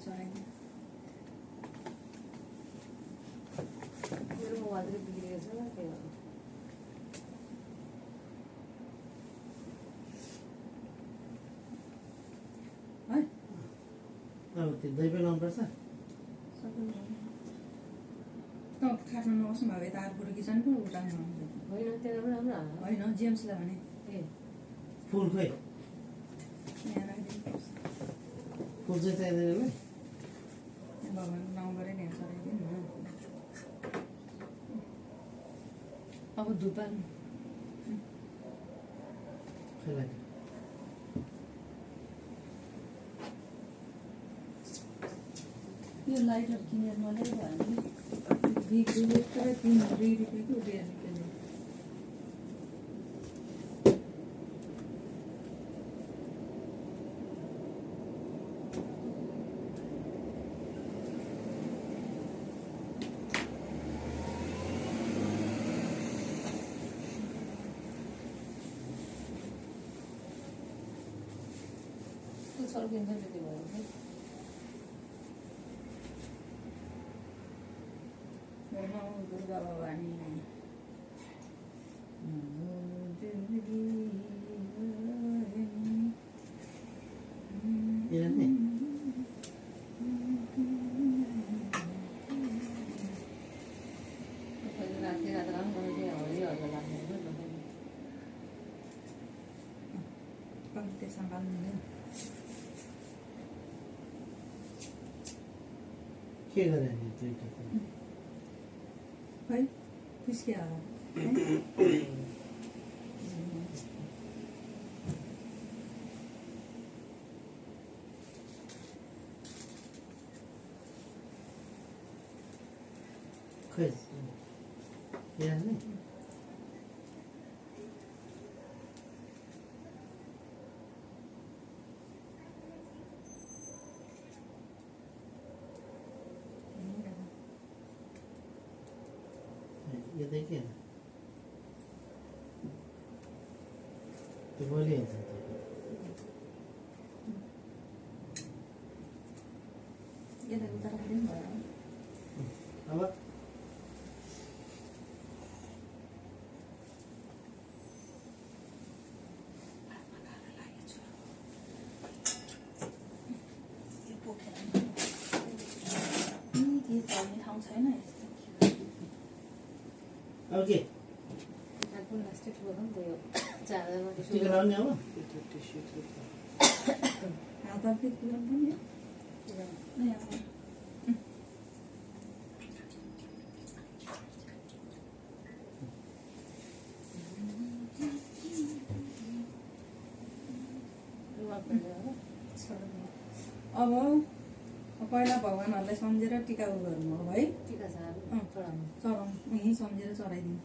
चलाइदिनु मेरो मोबाइल चाहिँ बिग्रेको छ त्यही भएर है अब त्यो दही पनि लाउनुपर्छ त खासमा नबस्नु भयो यता अर्को किचन पो उठाउनु आउँछ होइन त्यहाँ पनि राम्रो होला होइन जेम्सलाई भने ए फुल खोइ यहाँ राखिदिनुपर्छ फुल चाहिँ चाहिँदैन नि भगवान्को नाउँबाटै ल्याएर चलाइदिनु न अब धुप हाल्नु खोइ लाग्यो यो लाइटर किनेर मलाई भयो नि 2 रुपियाँको 2 रुपियाँ त्यो सड्किन्छ त्यति भयो दुर्गा भवानी हेर नि राति रात काम गर्नु हरिहरको लाग्ने त्यसमा बाल्नु के गरे नि दुईटा है पिस्किया होला खोइ हेर नि यो देखिए तो बोलिए यसलाई उता राखिदिनु भयो अब चल्ने ठाउँ छैन अब के प्लास्टिक बोल्नु नि त्यो चार्जरमा टिका लाउने अब हात फिट पुऱ्याउनु पनि नै अब अब पहिला भगवान्हरूलाई सम्झेर टिका उ गर्नु हो है टिका छ चढाउनु चढाउनु यहीँ सम्झेर चढाइदिनु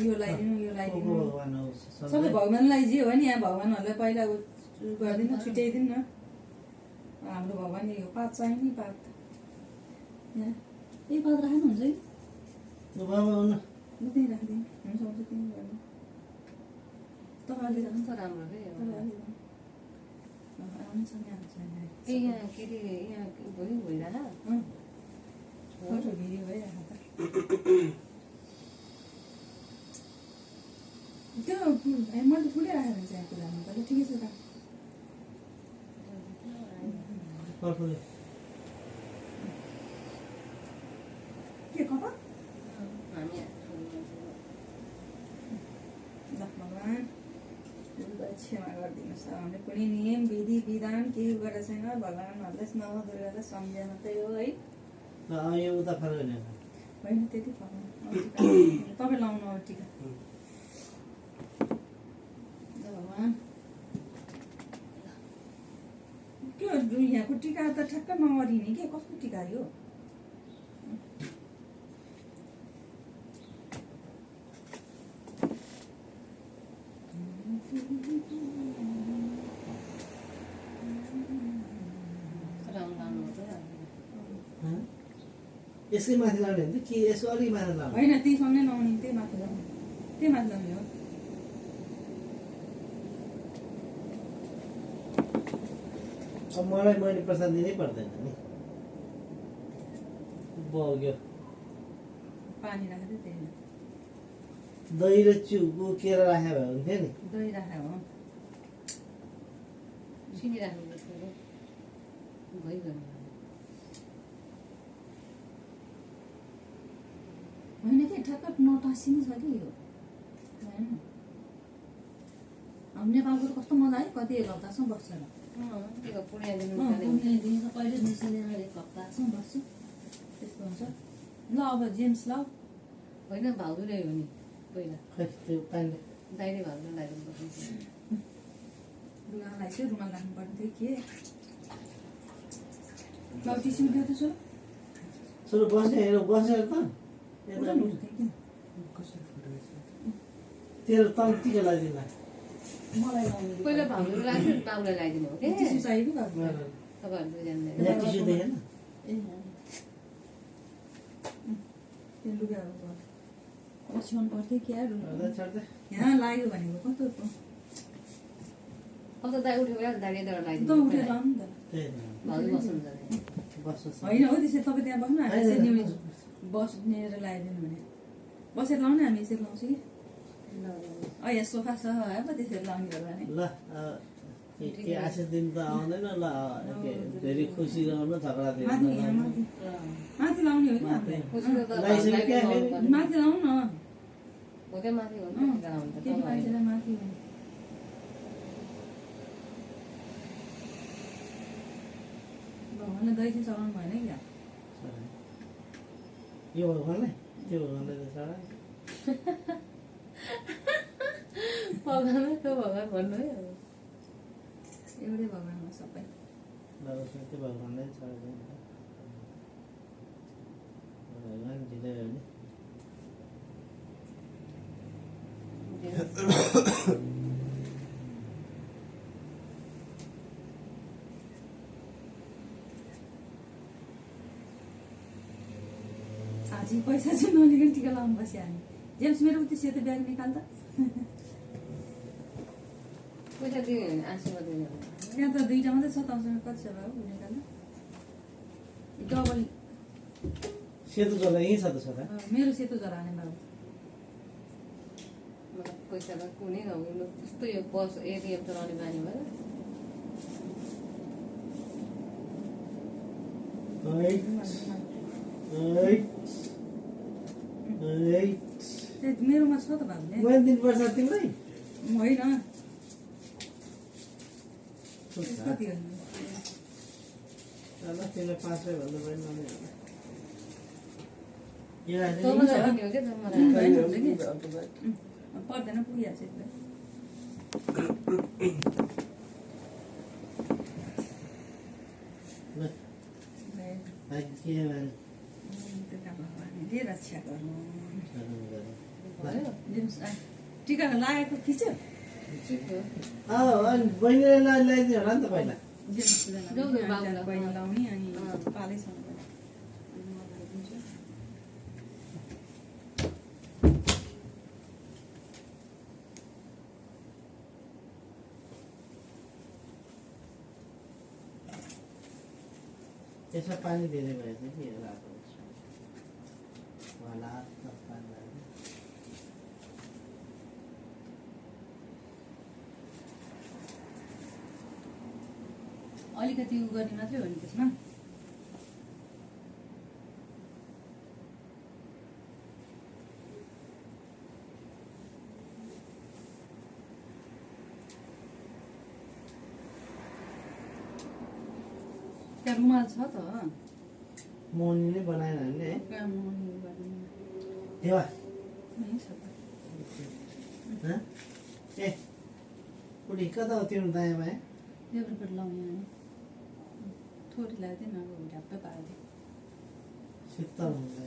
यो लगाइदिनु यो लगाइदिनु भगवान हो सबै भगवान्लाई जे हो नि यहाँ भगवान्हरूलाई पहिला गरिदिनु छुट्याइदिनु न हाम्रो भगवान् यो पात चाहियो नि पात यहाँ यही पात राख्नुहुन्छ है बाबा आउनु त्यहीँ राखिदिनु हुन्छ हुन्छ त्यहीँ गर्नु तपाईँले कस्तो राम्रो के ए यहाँ के अरे यहाँ भइरहेको फोटो भिडियो भइरहेको त त्यो मैले त फुलै राखेर हुन्छ यहाँ पूजामा त ठिकै छ त पर्फुले के कता हामी ल भगवान् क्षमा गरिदिनुहोस् हामीले कुनै नियम विधि विधान केही गरेको छैन भगवान्हरूलाई नवदुर्गालाई सम्झे मात्रै हो है यो उता फर्क नि होइन त्यति फर्क तपाईँ लाउनु अब टिका भगवान् के यहाँको टिका त ठ्याक्क नगरिने के कस्तो टिका यो यसकै माथि लाउने हो कि यसको अलिक माथि लाउने होइन त्यही सँगै लाउने त्यही माथि लाउने त्यही माथि लाउने हो अब मलाई मैले प्रसाद दिनै पर्दैन नि बग्यो पानी राखेको थिएँ त्यही दही र चिउ बोकेर राखेको भए हुन्थ्यो नि दही राखेको हो सिनी राख्नु पर्छ भइगयो होइन कि ठ्याक्क नटासिनु छ कि यो होइन अब नेपालको त कस्तो मजा है कति एक हप्तासम्म बस्छ र त्यो पुण्याइदिनु पुण्यदेखि कहिले निस्किँदैन एक हप्तासम्म बस्छु त्यस्तो हुन्छ ल अब जेम्स ल होइन भाउजूले हो नि पहिला खै त्यो पानीले दाइले भाउजू लगाइदिनु रुमाललाई चाहिँ रुमाल राख्नुपर्ने थियो के ल टिस्यु दियो त छोरो छोरो बसेर त पुरा नुहाउँथेँ किन तेरो तल टिका लगाइदिनु मलाई लाउनु दियो। पहिला भाउजूले लाग्यो बाउलाई लगाइदिनु हो कि टिस्यु चाहियो कि बाबु? तपाईँहरू दुईजनाले यहाँ टिस्यु देखेन ए त्यो लुगाहरू भयो ओछ्याउनु पर्थ्यो क्या यहाँ लाग्यो भनेको कस्तो पो अब त दाइ उठेको बेला दाइले दर त लगाइदिनु उठेर लाउनु नि त त्यही त भाउजू बस्नुहुन्छ बस्छ होइन हो त्यसरी तपाईँ त्यहाँ बस्नु हामी यसरी न्युनी बस्नेर लगाइदिनु भने बसेर लाउने हामी यसरी लाउँछु कि यहाँ सोफा छ है पो त्यसरी लाउने भयो भने ल के आशा दिन त आउँदैन ल के धेरै खुसी रहनु झगडा माथि यहाँ दिनु माथि माथि लाउने हो कि लगाइसक्यो क्या फेरि? माथि लाउनु न हो त्यो माथि हो नि टिका लाउनु त केटी मान्छेलाई माथि हो भगवान्ले दही चाहिँ चलाउनु भएन क्या यो भगवान्लाई त्यो भगवान्लाई त चढा भगवान् त्यो भगवान् भन्नु है अब एउटै भगवान् हो सबै त्यो भगवान्लाई चढा भगवान् ढिलै हो नि आज पैसा चाहिँ नलिकन टिका लाउनु बस्यो हामी जेम्स मेरो उति सेतो ब्याग निकाल त पैसा दियो भने आशीर्वाद दिनु त्यहाँ त दुईवटा मात्रै छ तपाईँसँग कति छ बाबु निकाल डबल सेतो जग्गा यहीँ छ त छोरा मेरो सेतो जरा हाने बाबु मलाई पैसा त कुनै नहुनु त्यस्तो यो बस एटिएम चलाउने बानी भयो मेरोमा छ त बाबुले मैले दिनुपर्छ तिमीलाई होइन कति हो ल तिमीलाई 5 रुपियाँ भन्दा पनि नहुने यो तँलाई दिने हो क्या मलाई पर्दैन पुगिहाल्छ एकदम भगवान्ले रक्षा गर्नु टिका लागेको खिच्यो बहिनीलाई ल्याइदिनु होला नि त पहिला बहिनी लाउने अनि पालैसँग यसमा पानी धेरै भएछ कि रातो होला पानी अलिकति उ गर्ने मात्रै हो नि त्यसमा त्यहाँ रुमाल छ त मोहनीले बनाएन भने है कहाँ मुनि गर्ने देवा यहीँ छ त ए उडी कता हो तिम्रो दायाँ बायाँ देब्रेपट्टि लाउने अनि थोरै लाग्दैन अब ढ्याप्पै पारिदियो शीतल हुन्छ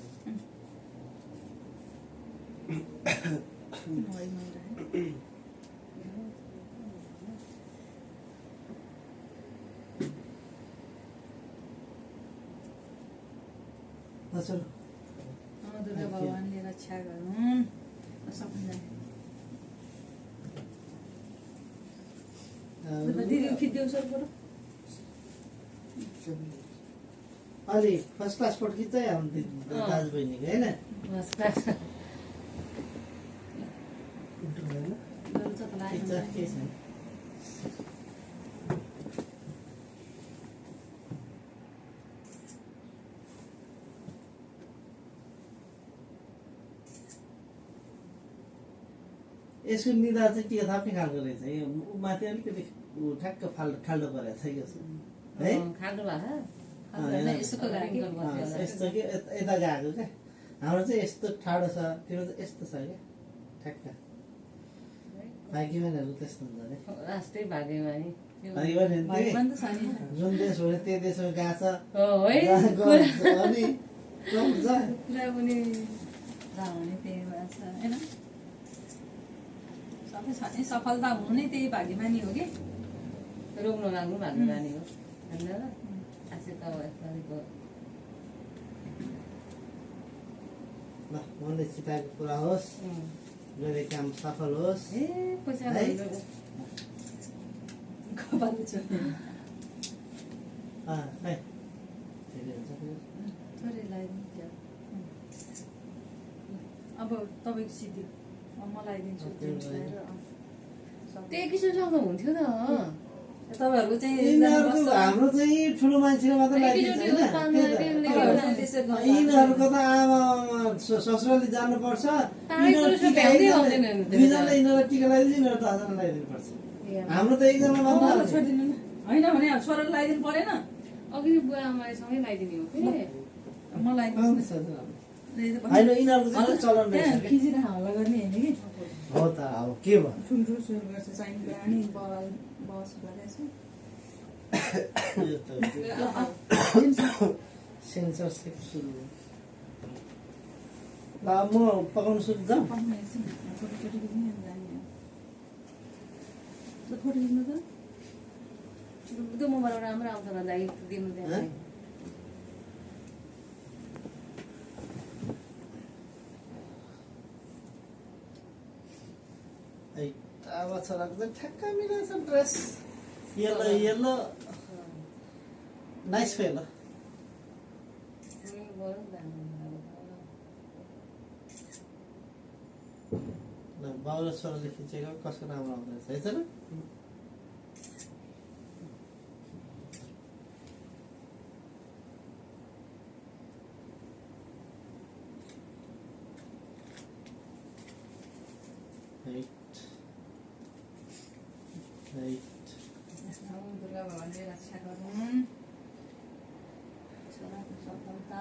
दुर्गा भगवान्ले रक्षा गरौँ सबैजना दिदी खिच्देऊ सर बरु अलि फर्स्ट क्लास फोटो खिच्दै आउनु दाजुबहिनीको होइन फर्स्ट क्लास उल्टो भएन डल्छ त खिच्छ लाग्यो के छैन यसको निधार चाहिँ के थाप्ने खालको रहेछ यो माथि अलिकति ठ्याक्क खाल्डो परेको छ यो है खाल्डो भएको यसोको लागि यस्तो कि यता गएको क्या हाम्रो चाहिँ यस्तो ठाडो छ तिम्रो चाहिँ यस्तो छ क्या ठ्याक्क भाग्यमानहरू त्यस्तो हुन्छ अरे राष्ट्रिय भाग्यमानी भगवान त छ नि जुन देश हो त्यो देशमा गएको छ है अनि हुन्छ पुरा पनि जहाँ हुने त्यही भएको छ होइन सबै छ नि सफलता हुनु नै त्यही भाग्यमानी हो कि रोक्नु लाग्नु भाग्यमानी हो होइन र आशा त यसपालिको ल मनले चिताएको पुरा होस् मेरो काम सफल होस् ए पैसा है? कपाल छ खै फेरि हुन्छ फेरि। छोरी लगाइदिन्छ अब तपाईँको सिद्धि म लगाइदिन्छु त्यही किसिमसँग हुन्थ्यो त तपाईँहरूको चाहिँ यिनीहरूको हाम्रो चाहिँ ठुलो मान्छेले मात्र लगाइदिन्छ होइन यिनीहरूको त आमा ससुराली जानुपर्छ दुईजना यिनीहरूलाई टिका लगाइदिन्छ यिनीहरू त हजार लगाइदिनु पर्छ हाम्रो त एकजना मात्र छोडिदिनु न होइन भने अब छोरालाई लगाइदिनु परेन अघि बुवा आमाले सँगै लगाइदिने हो कि मलाई होइन यिनीहरूको चाहिँ चलन रहेछ खिचेर हल्ला गर्ने होइन कि हो त अब के भयो ठुल्ठुलो सुरु गर्छ चाहिने रानी बस गरेछ यो त सेन्सरसिप सुरु भयो। ल अब म पकाउनु सुरु जाउँ फोटो खिच्नु त त्यो मोबाइल राम्रो आउँछ भन्दा दिनु त्यहाँ अब छोराको चाहिँ ठ्याक्क मिलेछ dress yellow yellow nice fellow बाउ र छोराले खिचेको कसको राम्रो आउँदो रहेछ है दुर्गा भगवानले रक्षा गरून् छोराको सफलता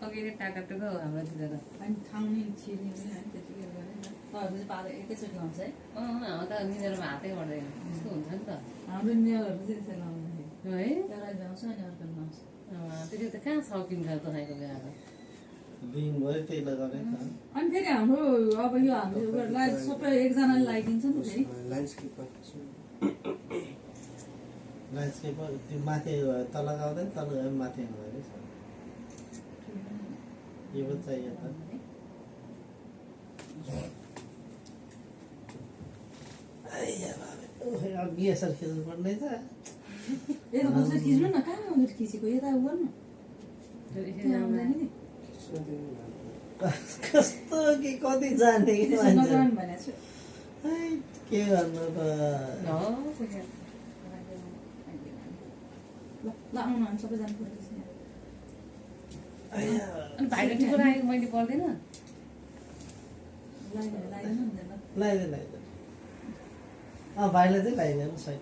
अघि नै टाकाटुका हो हाम्रोतिर त अनि ठाउने छिर्ने पनि होइन त्यतिकै गरेर तपाईँहरू चाहिँ पालो एकैचोटि आउँछ है हाम्रो त निजरमा हातै गर्दैन त्यस्तो हुन्छ नि त हाम्रो नियमहरू चाहिँ त्यसरी लाउँदाखेरि है एउटा ल्याउँछ अनि अर्को ल्याउँछ त्यसले त कहाँ सकिन्छ तपाईँको बिहामा दिनभरि त्यही लगाउने अनि फेरि हाम्रो अब यो हाम्रो सबै एकजनाले लगाइदिन्छ नि फेरि ल्यान्डस्केपर त्यो माथि तल गाउँदैन तल गयो माथि आउँदैन यो पनि चाहियो त अघि यसरी खिच्नु पर्ने त यता कसरी खिच्नु न कहाँ आउँदै खिचेको यता गर्नु त्यहाँ आउँदैन नि कस्तो कि कति जाने कि त्यसो मान्छे नगराउनु भनेको छु है, के गर्नु त ल आउनु अनि सबैजना फोटो खिच्ने अनि भाइले टिको राखेको मैले पर्दैन लगाइदिनु नि त ल लगाइदिनु भाइले चाहिँ लगाइदिनु साइड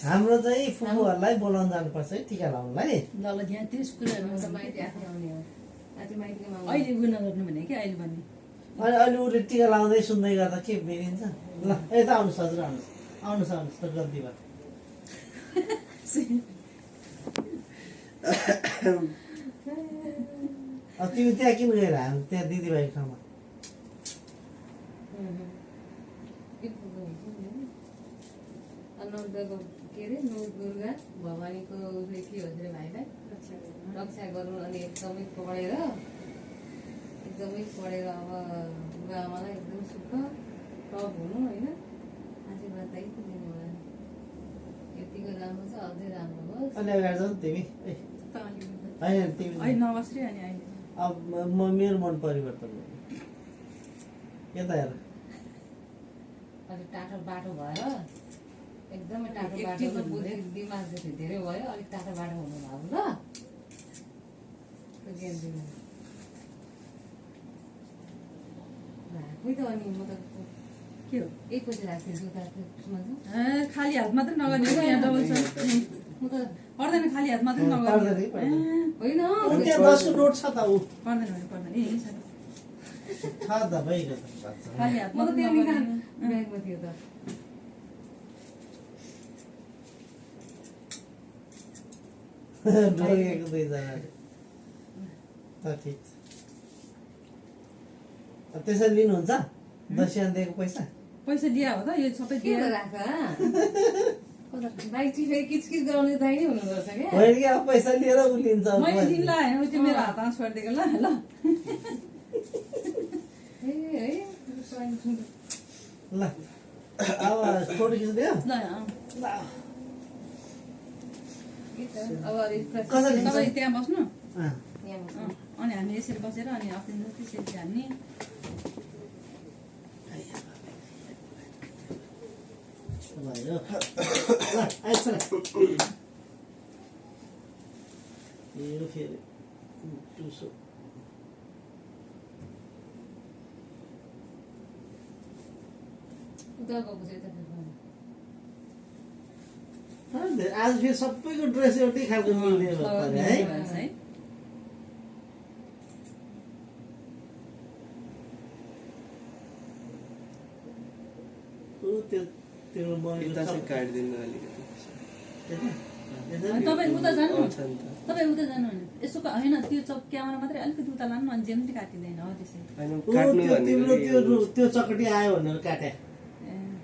हाम्रो चाहिँ फुपूहरूलाई बोलाउन जानुपर्छ है टिका लाउनुलाई ल यहाँ त्यस कुराहरू त माइती आफै आउने हो माथि माइतीको अहिले उयो नगर्नु भने कि अहिले भन्ने अनि अहिले उसले टिका लाउँदै सुन्दै गर्दा के बिरिन्छ ल यता आउनुहोस् हजुर आउनुहोस् आउनुहोस् गल्ती भयो अब तिमी त्यहाँ किन गएर हामी त्यहाँ दिदीभाइको ठाउँमा अनन्तको के अरे नौ दुर्गा भवानीको उसले के भन्छ अरे भाइलाई रक्षा गर्नु अनि एकदमै पढेर अब बुवा आमालाई एकदम सुख टप हुनु होइन आशीर्वाद त यति दिनु भयो यतिको राम्रो छ अझै राम्रो होस् अनि अगाडि जाऊ तिमी ए त अलिकति होइन तिमी अहिले नबस्री अनि अहिले अब म मेरो मन परिवर्तन भयो यता हेर अलिक टाढो बाटो भयो एकदमै टाढो बाटो एक्टिभ त बुद्धि दिमाग जति धेरै भयो अलिक टाढो बाटो हुनु भयो ल त्यो ज्ञान दिनु खोइ त अनि म त के हो एकपछि राख्थेँ जुत्ता ए, खाली हात मात्रै नगर्ने हो, यहाँ डबल छ म त पर्दैन खाली हात मात्रै पर्दैन, नगर्ने पर्दैन। होइन त्यहाँ 10 को नोट छ त ऊ पर्दैन भने पर्दैन ए छ थाहा त भइगयो त बात छ। खाली हात म त मात्रै त्यहाँ निकाल नगर्ने ब्यागमा थियो त डोरिएको दुईजनाले त ठिक छ त्यसरी लिनुहुन्छ दसियान दिएको पैसा पैसा दिया हो त यो सबै के दिया राख बाइक चाहिँ फेरि किचकिच गराउने दाइ नै हुनुपर्छ क्या होइन कि अब पैसा लिएर ऊ लिन्छ मैले दिनलाई होइन ऊ चाहिँ मेरो हातमा छोडिदिएको ल ल ए है ल अब फोटो खिच्दियो ल अँ। ल अब अलिक कसरी खिच्छ? तपाईँ त्यहाँ बस्नु अँ, यहाँ बस्नु। अँ, अनि हामी यसरी बसेर अनि अस्ति जति सेल्फी हान्ने भयो ल आइस र यो फेरि टुसो उता गएको चाहिँ यता फेरि आज फेरि सबैको ड्रेस एउटै खालको मिल्ने भयो पऱ्यो है है ऊ त्यो त्यो यता चाहिँ काटिदिनु अलिकति अनि तपाईँ उता जानु आउँछ नि त तपाईँ उता जानु भने यसो होइन त्यो क्यामेरा मात्रै अलिकति उता लानु अनि जेनरी काटिँदैन हो त्यसै होइन ऊ काट्नु त्यो तिम्रो त्यो भनेको त्यो चकटी आयो भनेर काट्या ए,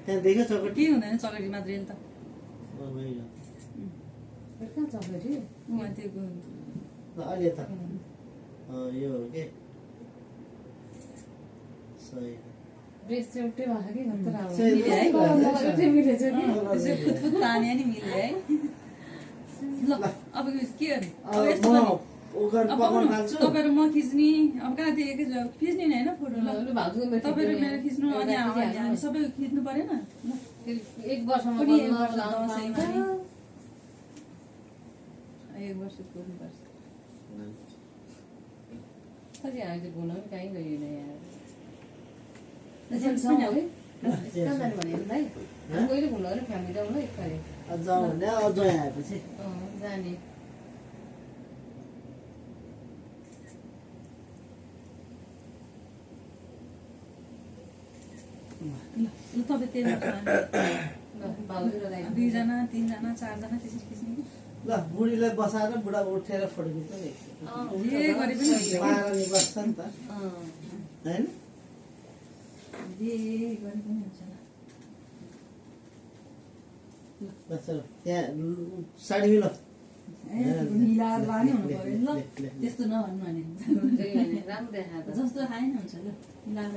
त्यहाँ देख्यो चकटी केही हुँदैन चकटी मात्रै त भइगयो फेरि कहाँ चक्लेटी उहाँ त्यो ल अहिले त यो हो के सही ड्रेस चाहिँ एउटै भएको कि कस्तो राम्रो सही मिल्यो है? मलाई एउटै मिलेछ कि त्यसो फुतफुत ताने नि मिल्यो है ल अब के गर्ने अब यस्तो म गर्ने ऊ गरेर अब पकाउन आउनु, थाल्छु तपाईँ र म खिच्ने अब कहाँ त्यो एकै जग्गा खिच्ने नि होइन फोटो ल लु भाउजूको मेरो तपाईँ र मेरो खिच्नु अनि एउटा खिचिहाल्नु हामी सबै खिच्नु परेन ल फेरि एक वर्षमा पनि एक बल्ल वर्ष लाउनु दसैँमा पाउँछ। नि। एक वर्ष पुग्नुपर्छ कति हामी चाहिँ घुम्न पनि कहीँ गएन यहाँ जेन्ट्स जाउँ पनि है अब। कहाँ जानु भने भाइ हामी कहिले घुम्न गएर फ्यामिली जाउँ न एकपालि अझ जाउँ भने अझ यहाँ आएपछि जाने ल तपाईँ त्यही ल भाउजू र दाइ दुईजना तिनजना चारजना त्यसरी खिच्ने कि? ल बुढीलाई बसाएर बुढा उठेर फोटो खिच्नु नि जे गरे पनि हुन्छ कि? महारानी बस्छ नि त होइन जे गरे पनि हुन्छ ल बस त्यहाँ साडी मिलो ए, मिलाएर लाने हुनु पऱ्यो नि ल ले, ले, ले। त्यस्तो नभन्नु भने त्यही भने राम्रो देखा त जस्तो खाएन हुन्छ ल मिलाएर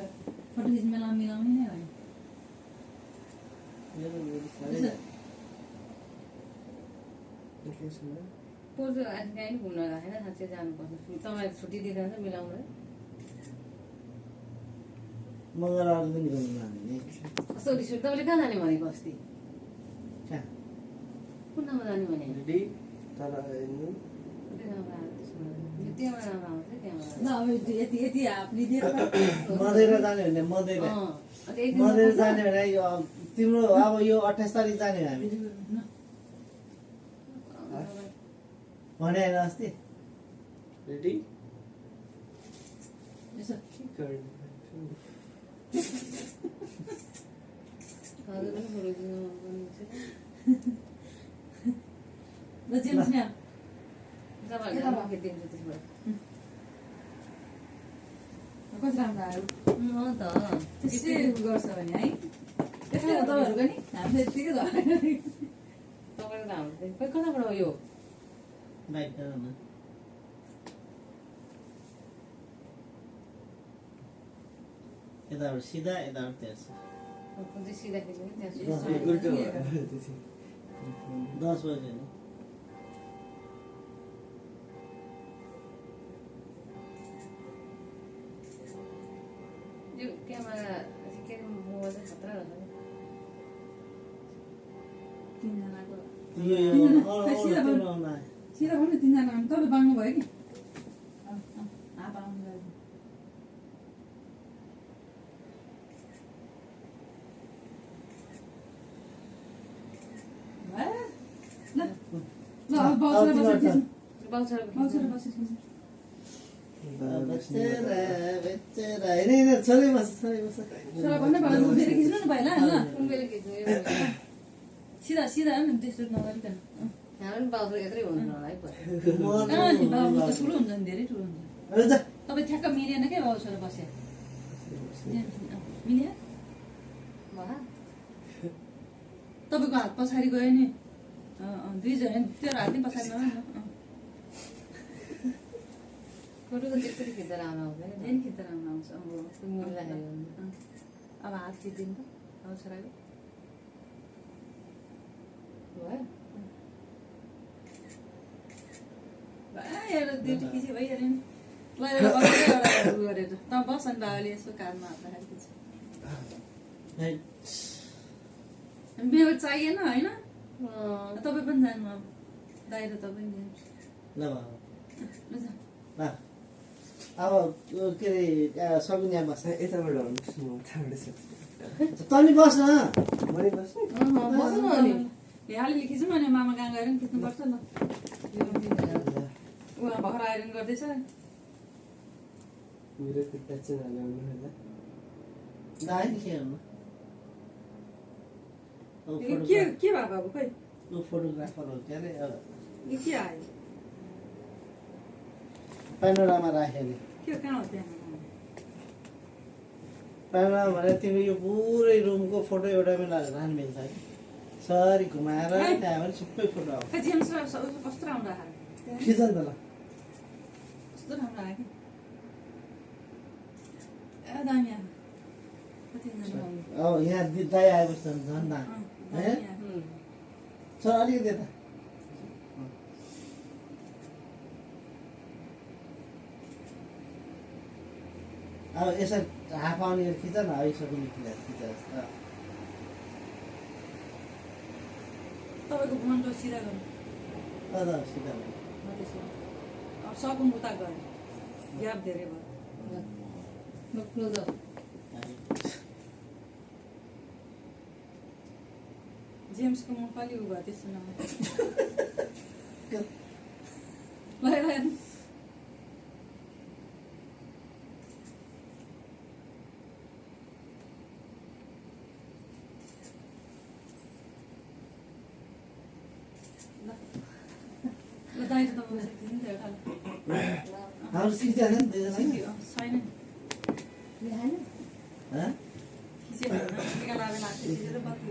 फोटो खिच्ने बेला मिलाउने नै होइन मेरो बुढी साडी त्यसो पोजु आज कहीँ घुम्न राखेन साँच्चै जानुपर्छ तपाईँलाई छुट्टी दिँदैन त मिलाउनु है मङ्गलबार पनि घुम्नु लाने नि कस्तो रिस उठ्यो? तपाईँले कहाँ जाने भनेको अस्ति कहाँ कुन ठाउँमा जाने भने रेडी तर हेर्नु कति ठाउँमा आएको त्यसमा? यो त्यहाँबाट आउँछ त्यहाँबाट ल अब यति यति हाप लिदिएर मधेर जाने भने मधेर अन्त एक दिन मधेर जानुपर्छ। जाने भने यो तिम्रो अब यो 28 तारिक जाने हामी भने होइन अस्ति रेडी यसो के गर्नु हजुर पनि फोटो दिनु भन्नुहुन्छ कि? ल जेम्स यहाँ तपाईँहरूले यता म खिचिदिन्छु त्यसबाट कति राम्रो आयो अँ त त्यसै गर्छ भने है त्यस्तै हो तपाईँहरूको नि हामीले यत्तिकै धरेर तपाईँको त हाम्रो खै कताबाट हो यो बाइक न यताबाट सिधा यताबाट तेर्छ कुन चाहिँ सिधा खिच्ने कि त्यहाँ दस सुत्नु। बजे। उल्टो भयो त्यो चाहिँ। 10 बजे नि यो क्यामेरा चाहिँ के अरे मोबाइल चाहिँ खतरा रहेछ नि। तिनजनाको यो खै सिधा भन्नु तिनजना भने तपाईँ बाङ्नु भयो कि हात आउनु गयो ल ल अब बाउसरा बसेर खिच्नु बाउसराको बाउसरा खिच्नु। बसेर खिच्नु बेचेरा होइन छोरै बस्छ छोरा भन्ने भयो धेरै खिच्नु न भाइ ल कुन बेला खिच्नु यो बेला? सिधा सिधा नि त्यस्तो नगरिकन हाम्रो पनि बाउसरा यत्रै हुन्छ होला है पछि। बाबु त ठुलो हुन्छ नि धेरै ठुलो हुन्छ तपाईँ ठ्याक्क मिलेन क्या बाउ छोरा बस्यो मिल्यो भा तपाईँको हात पछाडि गयो नि दुईजना तेरो हात नि पछाडि गयो नि फोटो त त्यसरी खिच्दा राम्रो आउँदैन नि। जेन खिचेर आउनु आउँछ त्यो मिल्दाखेरि हुन्छ। अब हात खिचिदिनु त बाउ छोराको भयो? एउटा दुइटी खिच्यो भइहाल्यो नि ल एउटा बसेर एउटा उ गरेर त बस नि बाबाले यसो कानमा हात राखेर खिच्छ मेरो चाहिएन होइन तपाईँ पनि जानु अब दाइ र तपाईँ पनि ल जानु ल जाऊ। अब के अरे सकुनिया बस्छ यताबाट आउनुहोस् न, उताबाट सक्छु। तनी बस न मैले बस्नु? बस्नु न अनि। अलिअलि खिच्नु अनि मामा कहाँ गएर पनि खिच्नुपर्छ ल यो पनि खिच्नु। उहाँ भर्खर आइरन गर्दैछ मेरो त्यो प्याचन हाल्नु होला। दाइ नि के हुनु के भयो बाबु खै फोटोग्राफर हो के अरे यो के आयो पेनोरामा राख्यो नि के कहाँ हो त्यहाँ पेनोरामा भने तिमी यो पुरै रुमको फोटो एउटामै राख्नु मिल्छ है सरी घुमाएर त्यहाँ पनि सबै फोटो आउँछ खै जेम्स कस्तो राम्रो आयो खिच नि त ल कस्तो राम्रो आयो कि ए दामी आयो कतिजना अब यहाँ दाइ आएपछि त झन् दामी है सर अलिकति यता अब यसरी हाफ आउने खिच न आइसक्यो खिच तपाईँको फोनको सिधा गर्नु सिधा अब सकौँ उता गयो ग्याप धेरै भयो ल क्लोज अप। जेम्सको मुख अलि उ भयो त्यस्तो नभए ल ल ल दाइ त तपाईँ सक्दिनु नि त एउटा हाम्रो सिधा छ नि दुईजना छैन देखाएन? हँ खिचेर टिका लाएर लाग्छ खिचेर बत्ती